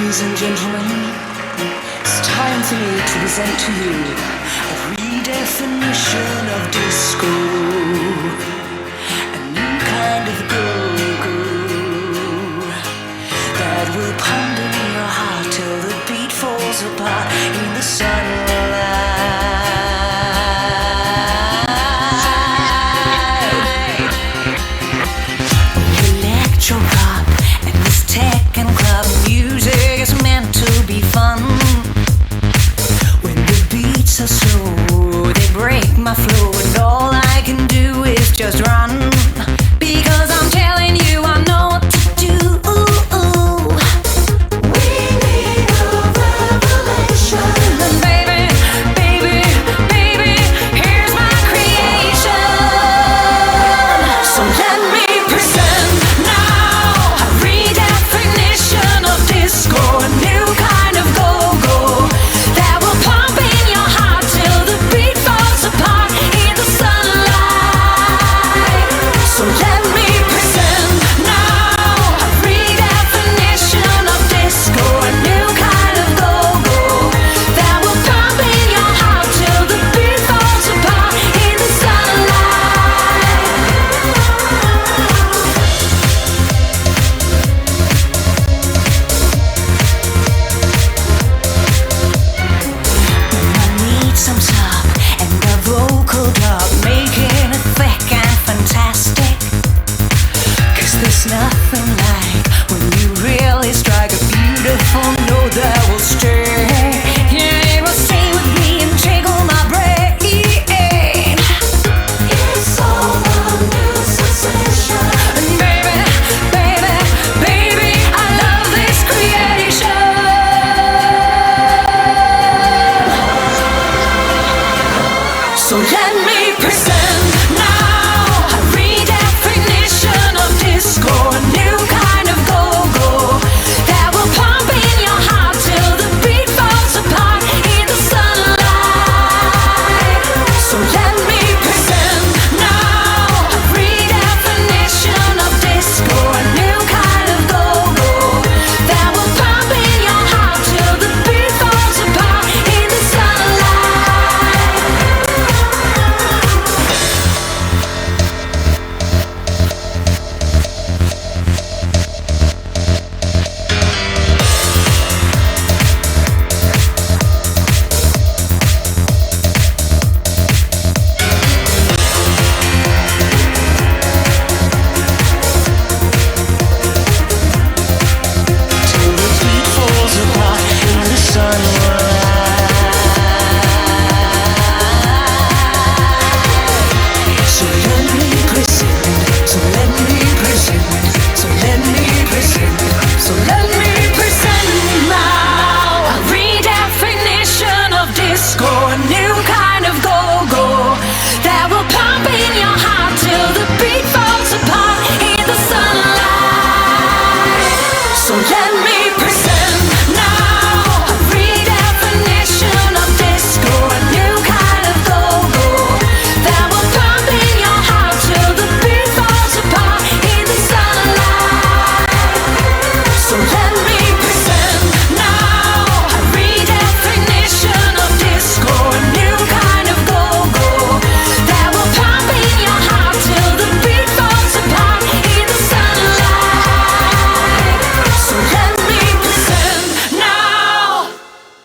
Ladies and gentlemen, it's time for me to present to you a redefinition of disco. A new kind of go-go that will ponder in your heart till the beat falls apart in the sunlight. Electro pop and this tech and club music is meant to be fun. When the beats are slow, they break my flow, and all I can do is just run.